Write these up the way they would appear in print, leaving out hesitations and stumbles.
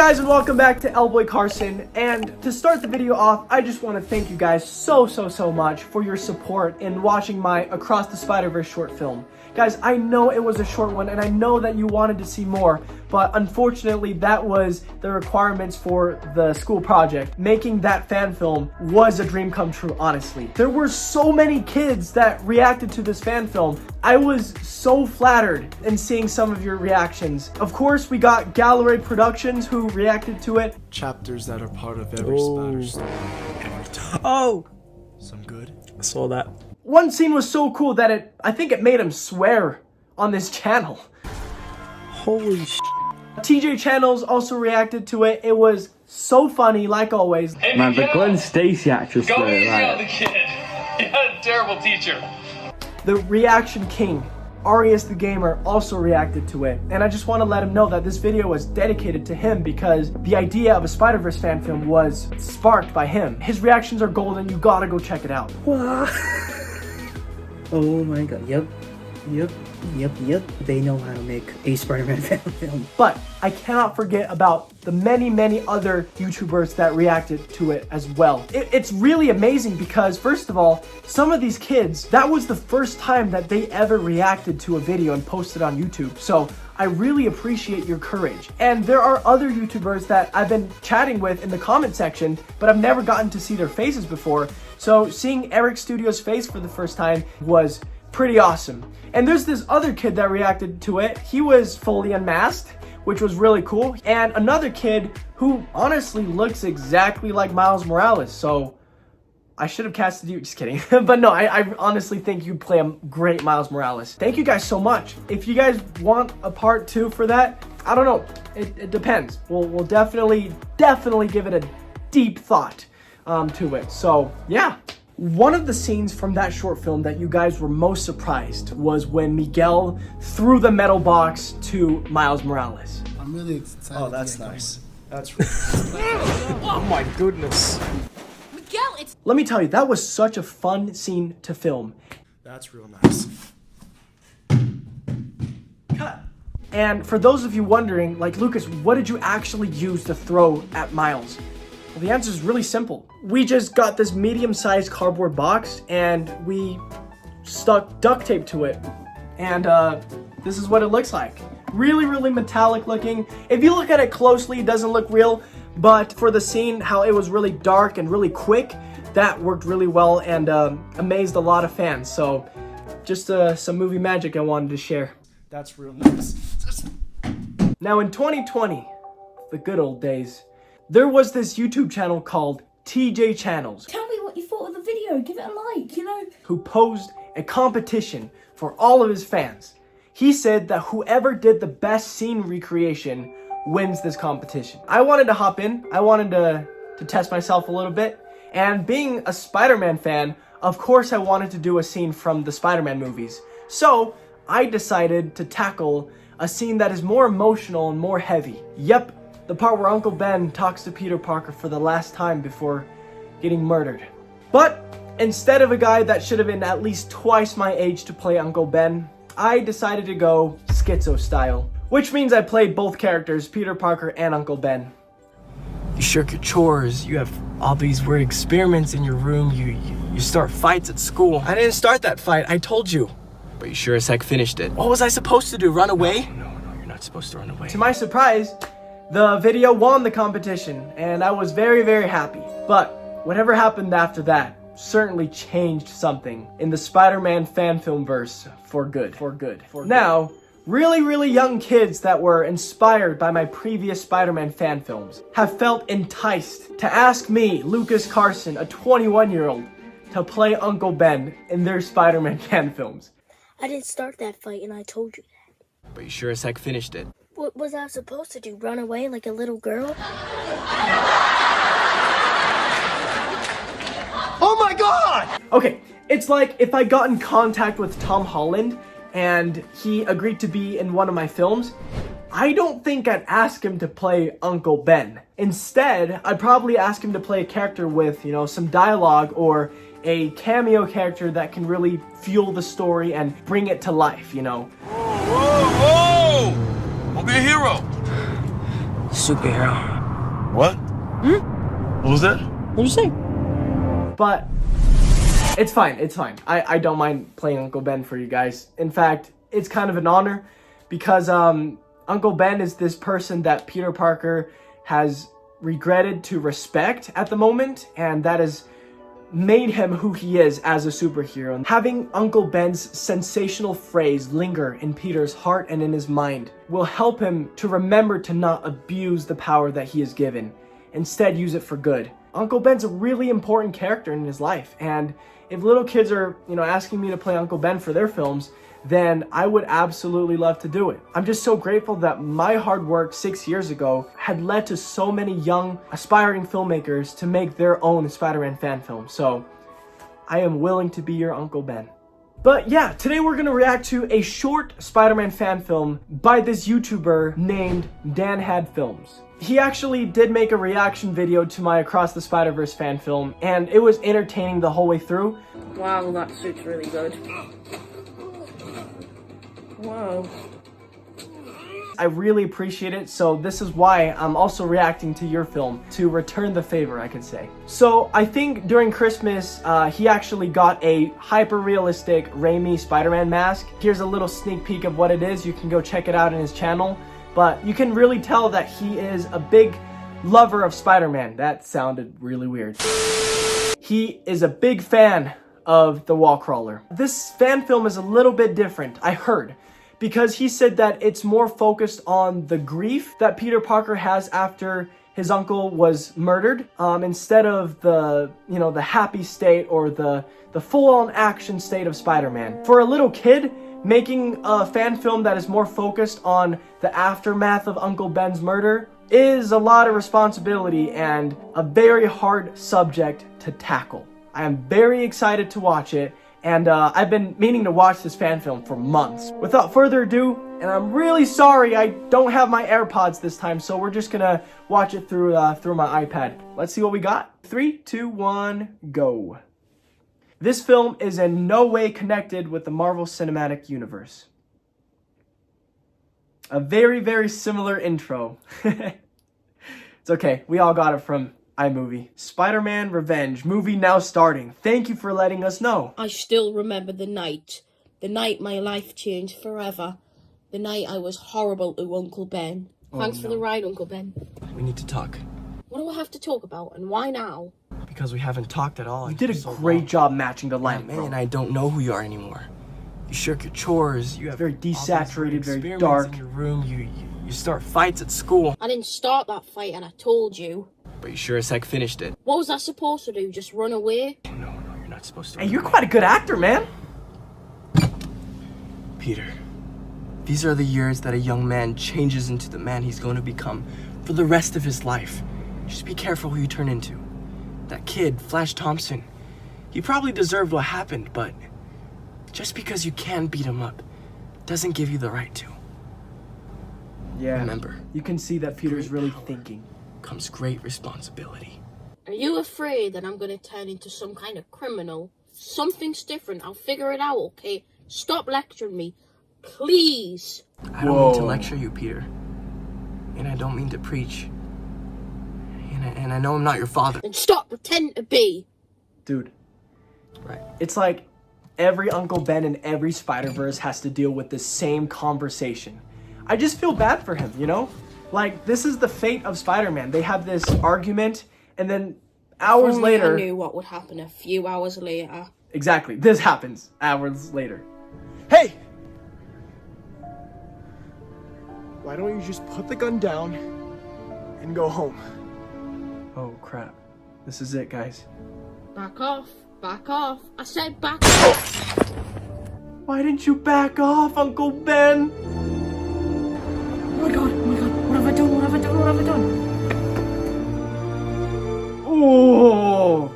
guys, and welcome back to L-Boy Carson. And to start the video off, I just want to thank you guys so much for your support in watching my Across the Spider-Verse short film. Guys, I know it was a short one, and I know that you wanted to see more, but unfortunately that was the requirements for the school project. Making that fan film was a dream come true, honestly. There were so many kids that reacted to this fan film. I was so flattered in seeing some of your reactions. Of course, we got Gallery Productions who reacted to it. Chapters that are part of every Spider story. Every time. Oh! Some good. I saw that. One scene was so cool that I think it made him swear on this channel. Holy sh**. TJ Channels also reacted to it. It was so funny, like always. Hey, Man, the Gwen Stacy actress go there, easy like... on the kid. You had a terrible teacher. The Reaction King, Arius the Gamer, also reacted to it. And I just want to let him know that this video was dedicated to him because the idea of a Spider-Verse fan film was sparked by him. His reactions are golden. You gotta go check it out. Oh my god, yep. They know how to make a Spider-Man fan film. But I cannot forget about the many other YouTubers that reacted to it as well. It's really amazing because, first of all, some of these kids, that was the first time that they ever reacted to a video and posted on YouTube. So I really appreciate your courage. And there are other YouTubers that I've been chatting with in the comment section, but I've never gotten to see their faces before. So seeing Eric Studio's face for the first time was pretty awesome. And there's this other kid that reacted to it. He was fully unmasked, which was really cool. And another kid who honestly looks exactly like Miles Morales. So I should have casted you, just kidding. But no, I honestly think you play a great Miles Morales. Thank you guys so much. If you guys want a part 2 for that, I don't know. It depends. We'll definitely give it a deep thought to it. So yeah. One of the scenes from that short film that you guys were most surprised was when Miguel threw the metal box to Miles Morales. I'm really excited. Oh, that's nice. That's really Oh my goodness. Miguel, it's... Let me tell you, that was such a fun scene to film. That's real nice. Cut. And for those of you wondering, like, Lucas, what did you actually use to throw at Miles? Well, the answer is really simple. We just got this medium-sized cardboard box and we stuck duct tape to it. And this is what it looks like. Really metallic looking. If you look at it closely, it doesn't look real, but for the scene, how it was really dark and really quick, that worked really well and amazed a lot of fans. So just some movie magic I wanted to share. That's real nice. Now in 2020, the good old days, there was this YouTube channel called TJ Channels. Tell me what you thought of the video. Give it a like, you know. Who posed a competition for all of his fans. He said that whoever did the best scene recreation wins this competition. I wanted to hop in. I wanted to test myself a little bit. And being a Spider-Man fan, of course I wanted to do a scene from the Spider-Man movies. So I decided to tackle a scene that is more emotional and more heavy. Yep. The part where Uncle Ben talks to Peter Parker for the last time before getting murdered. But instead of a guy that should have been at least twice my age to play Uncle Ben, I decided to go schizo style. Which means I played both characters, Peter Parker and Uncle Ben. You shirk your chores, you have all these weird experiments in your room, you start fights at school. I didn't start that fight, I told you. But you sure as heck finished it. What was I supposed to do, run away? No, you're not supposed to run away. To my surprise, the video won the competition, and I was very happy. But whatever happened after that certainly changed something in the Spider-Man fan film verse for good. Now, really young kids that were inspired by my previous Spider-Man fan films have felt enticed to ask me, Lucas Carson, a 21-year-old, to play Uncle Ben in their Spider-Man fan films. I didn't start that fight and I told you that. But you sure as heck finished it. What was I supposed to do? Run away like a little girl? Oh my god! Okay, it's like if I got in contact with Tom Holland and he agreed to be in one of my films, I don't think I'd ask him to play Uncle Ben. Instead, I'd probably ask him to play a character with, you know, some dialogue or a cameo character that can really fuel the story and bring it to life, you know. Whoa! Don't be a hero. Superhero. What? What was that? What did you say? But it's fine, it's fine. I don't mind playing Uncle Ben for you guys. In fact, it's kind of an honor because Uncle Ben is this person that Peter Parker has regretted to respect at the moment, and that has made him who he is as a superhero. And having Uncle Ben's sensational phrase linger in Peter's heart and in his mind will help him to remember to not abuse the power that he is given. Instead, use it for good. Uncle Ben's a really important character in his life, and if little kids are, asking me to play Uncle Ben for their films, then I would absolutely love to do it. I'm just so grateful that my hard work 6 years ago had led to so many young, aspiring filmmakers to make their own Spider-Man fan film. So I am willing to be your Uncle Ben. But yeah, today we're gonna react to a short Spider-Man fan film by this YouTuber named Dan Had Films. He actually did make a reaction video to my Across the Spider-Verse fan film, and it was entertaining the whole way through. Wow, that suit's really good. Wow. I really appreciate it, so this is why I'm also reacting to your film, to return the favor, I could say. So I think during Christmas, he actually got a hyper-realistic Raimi Spider-Man mask. Here's a little sneak peek of what it is. You can go check it out in his channel, but you can really tell that he is a big lover of Spider-Man. That sounded really weird. He is a big fan of the wall crawler. This fan film is a little bit different, I heard, because he said that it's more focused on the grief that Peter Parker has after his uncle was murdered, instead of the happy state or the full-on action state of Spider-Man. For a little kid, making a fan film that is more focused on the aftermath of Uncle Ben's murder is a lot of responsibility and a very hard subject to tackle. I am very excited to watch it, and I've been meaning to watch this fan film for months. Without further ado, and I'm really sorry I don't have my AirPods this time, so we're just gonna watch it through my iPad. Let's see what we got. 3, 2, 1, go. This film is in no way connected with the Marvel Cinematic Universe. A very, very similar intro. It's okay, we all got it from iMovie. Spider-Man Revenge, movie now starting. Thank you for letting us know. I still remember the night my life changed forever. The night I was horrible to Uncle Ben. Thanks for the ride, Uncle Ben. We need to talk. What do I have to talk about, and why now? Because we haven't talked at all. You did a great job matching the light, Man, I don't know who you are anymore. You shirk your chores. You have very desaturated, very experiments dark. in your room. You start fights at school. I didn't start that fight, and I told you. But you sure as heck finished it. What was I supposed to do, just run away? No, you're not supposed to. Hey, you're quite a good actor, man. Peter, these are the years that a young man changes into the man he's going to become for the rest of his life. Just be careful who you turn into. That kid, Flash Thompson, he probably deserved what happened, but just because you can beat him up doesn't give you the right to. Yeah. Remember, you can see that Peter's really thinking. Comes great responsibility. Are you afraid that I'm gonna turn into some kind of criminal? Something's different. I'll figure it out, okay? Stop lecturing me. Please. I don't mean to lecture you, Peter. And I don't mean to preach. And I know I'm not your father. Then stop pretending to be. Dude. Right. It's like every Uncle Ben in every Spider-Verse has to deal with the same conversation. I just feel bad for him, Like, this is the fate of Spider-Man. They have this argument, and then hours later... I knew what would happen a few hours later. Exactly. This happens hours later. Hey! Why don't you just put the gun down and go home? Oh, crap. This is it, guys. Back off. Back off. I said back off. Why didn't you back off, Uncle Ben? Oh my god, what have I done? What have I done? What have I done? Oh,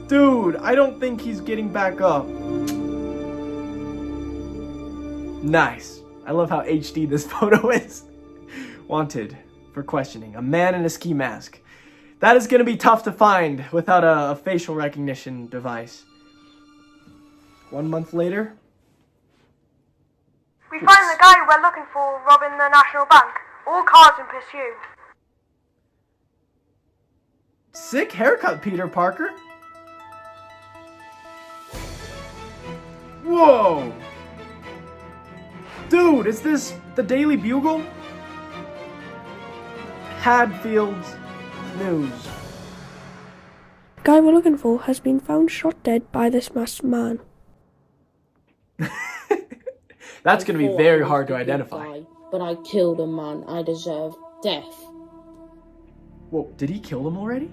dude, I don't think he's getting back up. Nice. I love how HD this photo is. Wanted for questioning. A man in a ski mask. That is going to be tough to find without a facial recognition device. 1 month later. We find the guy we're looking for robbing the National Bank. All cars in pursuit. Sick haircut, Peter Parker. Whoa! Dude, is this the Daily Bugle? Hadfield's News. The guy we're looking for has been found shot dead by this masked man. That's gonna be Thought very I was hard to the good identify. guy, but I killed a man. I deserve death. Whoa, did he kill him already?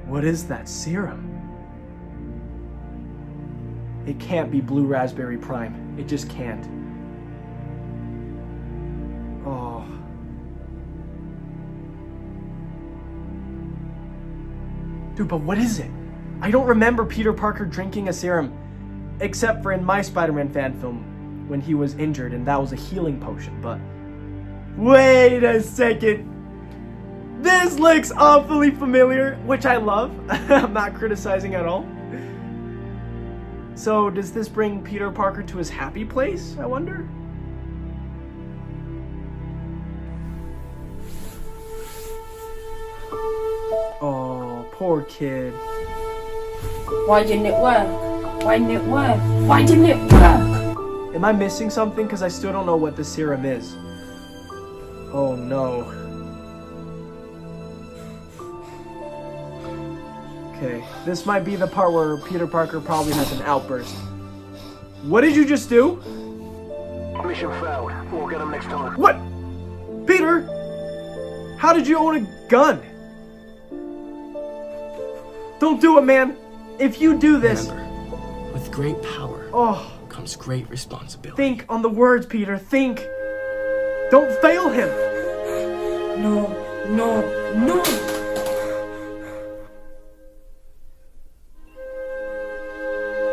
What is that serum? It can't be Blue Raspberry Prime. It just can't. Oh. Dude, but what is it? I don't remember Peter Parker drinking a serum, except for in my Spider-Man fan film when he was injured and that was a healing potion, but... Wait a second. This looks awfully familiar, which I love. I'm not criticizing at all. So, does this bring Peter Parker to his happy place, I wonder? Oh, poor kid. Why didn't it work? Why didn't it work? Why didn't it work? Am I missing something? Because I still don't know what the serum is. Oh no. Okay, this might be the part where Peter Parker probably has an outburst. What did you just do? Mission failed. We'll get him next time. What? Peter? How did you own a gun? Don't do it, man. If you do this... Remember, with great power comes great responsibility. Think on the words, Peter. Think. Don't fail him. No, no, no.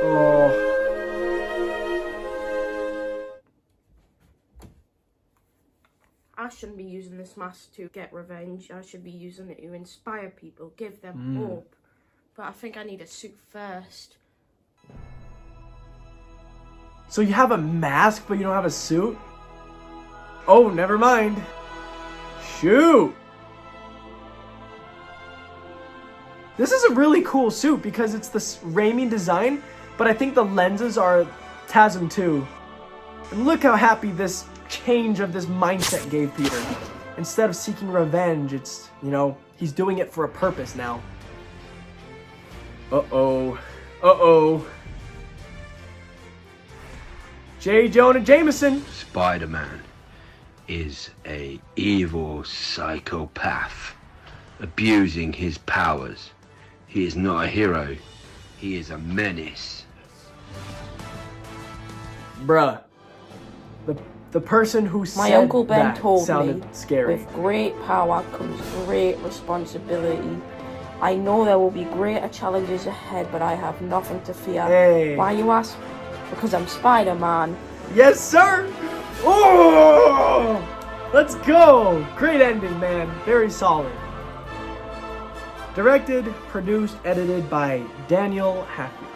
Oh. I shouldn't be using this mask to get revenge. I should be using it to inspire people, give them hope. But I think I need a suit first. So you have a mask, but you don't have a suit? Oh, never mind. Shoot. This is a really cool suit because it's the Raimi design, but I think the lenses are TASM 2. And look how happy this change of this mindset gave Peter. Instead of seeking revenge, it's, you know, he's doing it for a purpose now. Uh-oh. Uh-oh. J. Jonah Jameson. Spider-Man is a evil psychopath, abusing his powers. He is not a hero. He is a menace. Bruh. The person who said My Uncle Ben that told sounded me, scary. with great power comes great responsibility. I know there will be greater challenges ahead, but I have nothing to fear. Hey. Why, you ask? Because I'm Spider-Man. Yes, sir! Oh! Let's go! Great ending, man. Very solid. Directed, produced, edited by Daniel Hatfield.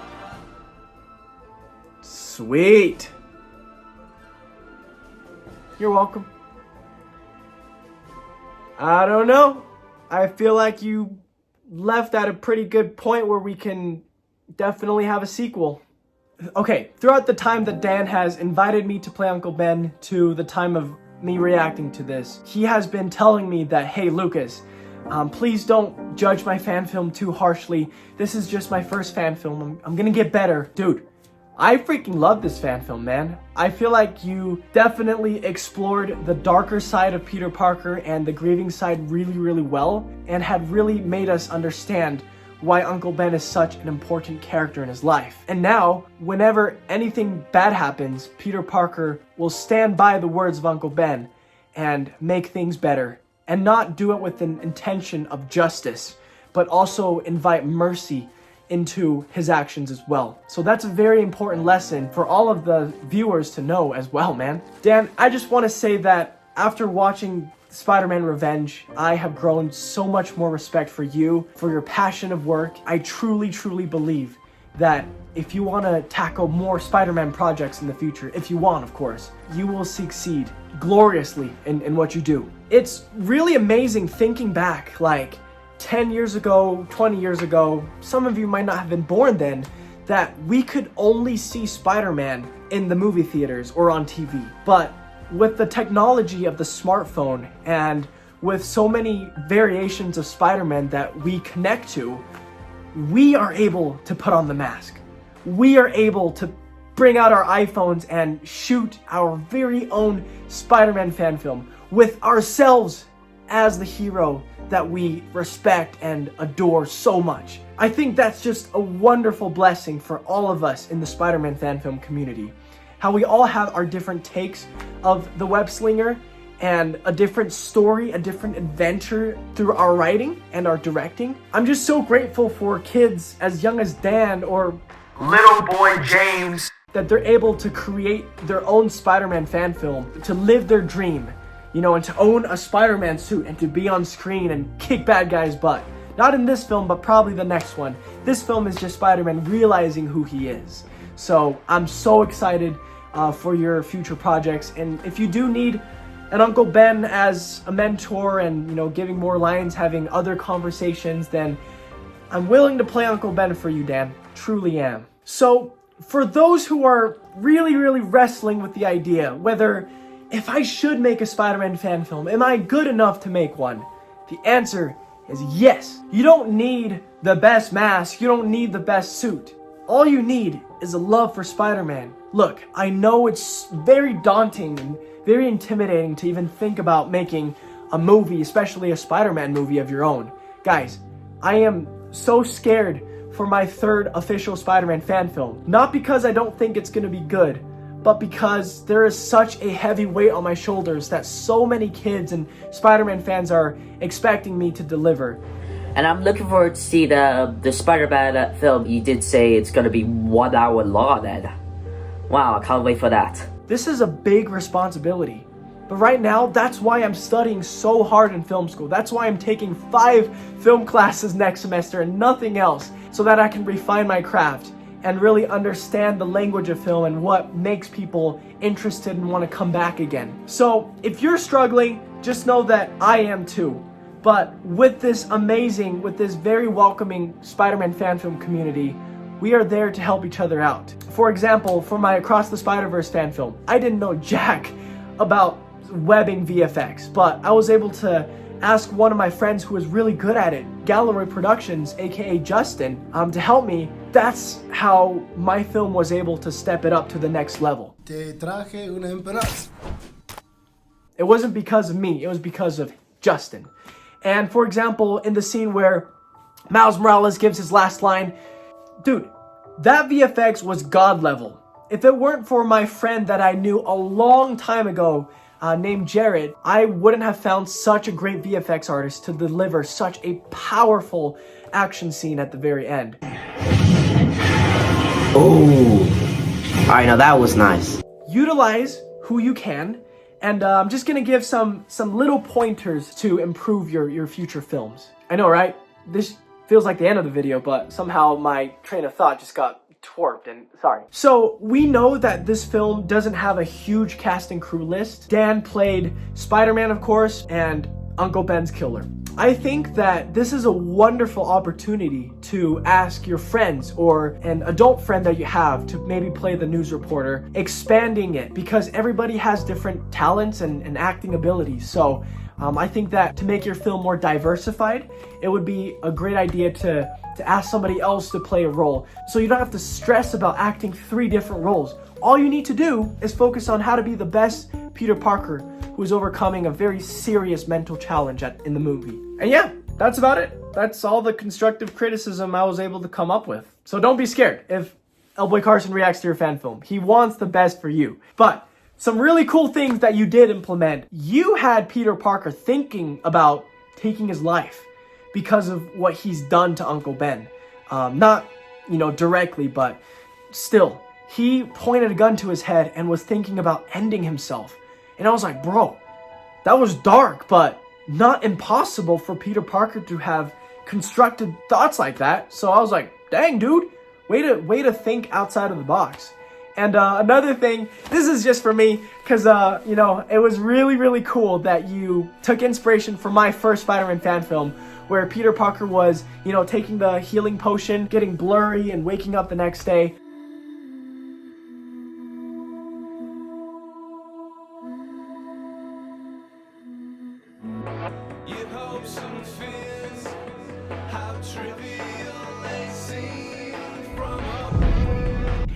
Sweet! You're welcome. I don't know. I feel like you left at a pretty good point where we can definitely have a sequel. Okay, throughout the time that Dan has invited me to play Uncle Ben to the time of me reacting to this, he has been telling me that, hey Lucas, please don't judge my fan film too harshly. This is just my first fan film. I'm gonna get better. Dude, I freaking love this fan film, man. I feel like you definitely explored the darker side of Peter Parker and the grieving side really, really well, and had really made us understand why Uncle Ben is such an important character in his life. And now, whenever anything bad happens, Peter Parker will stand by the words of Uncle Ben and make things better, and not do it with an intention of justice, but also invite mercy into his actions as well. So that's a very important lesson for all of the viewers to know as well, man. Dan, I just want to say that after watching Spider-Man Revenge, I have grown so much more respect for you, for your passion of work. I truly, truly believe that if you want to tackle more Spider-Man projects in the future, if you want, of course, you will succeed. gloriously in what you do. It's really amazing thinking back, like 10 years ago, 20 years ago, some of you might not have been born then, that we could only see Spider-Man in the movie theaters or on TV. But with the technology of the smartphone and with so many variations of Spider-Man that we connect to, we are able to put on the mask. We are able to bring out our iPhones and shoot our very own Spider-Man fan film with ourselves as the hero that we respect and adore so much. I think that's just a wonderful blessing for all of us in the Spider-Man fan film community. How we all have our different takes of the web slinger and a different story, a different adventure through our writing and our directing. I'm just so grateful for kids as young as Dan or little boy James that they're able to create their own Spider-Man fan film, to live their dream, you know, and to own a Spider-Man suit and to be on screen and kick bad guys' butt. Not in this film, but probably the next one. This film is just Spider-Man realizing who he is. So I'm so excited for your future projects. And if you do need an Uncle Ben as a mentor and, you know, giving more lines, having other conversations, then I'm willing to play Uncle Ben for you, Dan. Truly am. So for those who are really wrestling with the idea, whether if I should make a Spider-Man fan film, am I good enough to make one? The answer is yes. You don't need the best mask. You don't need the best suit. All you need is a love for Spider-Man. Look, I know it's very daunting and very intimidating to even think about making a movie, especially a Spider-Man movie of your own. Guys, I am so scared for my third official Spider-Man fan film. Not because I don't think it's gonna be good, but because there is such a heavy weight on my shoulders that so many kids and Spider-Man fans are expecting me to deliver. And I'm looking forward to see the Spider-Man film. You did say it's gonna be 1 hour long then. Wow, I can't wait for that. This is a big responsibility. But right now, that's why I'm studying so hard in film school. That's why I'm taking 5 film classes next semester and nothing else, so that I can refine my craft and really understand the language of film and what makes people interested and want to come back again. So if you're struggling, just know that I am too. But with this amazing, with this very welcoming Spider-Man fan film community, we are there to help each other out. For example, for my Across the Spider-Verse fan film, I didn't know jack about webbing VFX, but I was able to ask one of my friends who was really good at it, Gallery Productions, aka Justin, to help me. That's how my film was able to step it up to the next level. Te traje una empanada. It wasn't because of me, it was because of Justin. And for example, in the scene where Miles Morales gives his last line, dude, that VFX was god level. If it weren't for my friend that I knew a long time ago, named Jared, I wouldn't have found such a great VFX artist to deliver such a powerful action scene at the very end. Oh, alright, now that was nice. Utilize who you can, and I'm just gonna give some little pointers to improve your future films. I know, right? This feels like the end of the video, but somehow my train of thought just got twerped, and sorry. So we know that this film doesn't have a huge cast and crew list. Dan played Spider-Man, of course, and Uncle Ben's killer. I think that this is a wonderful opportunity to ask your friends or an adult friend that you have to maybe play the news reporter, expanding it, because everybody has different talents and acting abilities. So I think that to make your film more diversified, it would be a great idea to ask somebody else to play a role, so you don't have to stress about acting 3 different roles. All you need to do is focus on how to be the best Peter Parker who is overcoming a very serious mental challenge in the movie. And yeah, that's about it. That's all the constructive criticism I was able to come up with. So don't be scared if Elboy Carson reacts to your fan film. He wants the best for you. But some really cool things that you did implement. You had Peter Parker thinking about taking his life because of what he's done to Uncle Ben. Not, directly, but still. He pointed a gun to his head and was thinking about ending himself. And I was like, bro, that was dark, but not impossible for Peter Parker to have constructed thoughts like that. So I was like, dang, dude, way to think outside of the box. And another thing, this is just for me, because, you know, it was really, really cool that you took inspiration from my first Spider-Man fan film, where Peter Parker was, you know, taking the healing potion, getting blurry, and waking up the next day.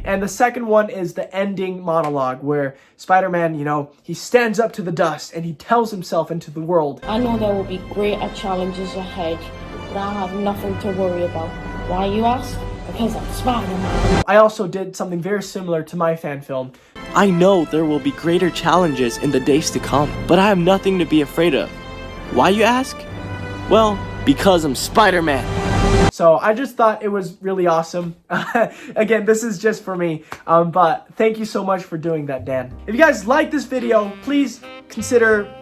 And the second one is the ending monologue where Spider-Man, you know, he stands up to the dust and he tells himself into the world. I know there will be greater challenges ahead, but I have nothing to worry about. Why, you ask? Because I'm Spider-Man. I also did something very similar to my fan film. I know there will be greater challenges in the days to come, but I have nothing to be afraid of. Why, you ask? Well, because I'm Spider-Man. So I just thought it was really awesome. Again, this is just for me, but thank you so much for doing that, Dan. If you guys like this video, please consider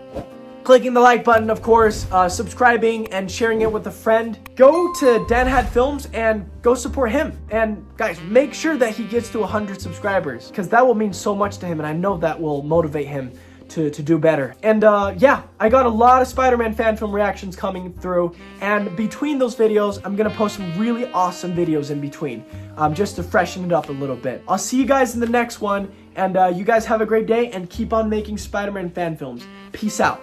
clicking the like button, of course, subscribing and sharing it with a friend. Go to Dan Had Films and go support him. And guys, make sure that he gets to 100 subscribers, because that will mean so much to him, and I know that will motivate him to do better. And yeah, I got a lot of Spider-Man fan film reactions coming through, and between those videos, I'm gonna post some really awesome videos in between, just to freshen it up a little bit. I'll see you guys in the next one, and you guys have a great day, and keep on making Spider-Man fan films. Peace out.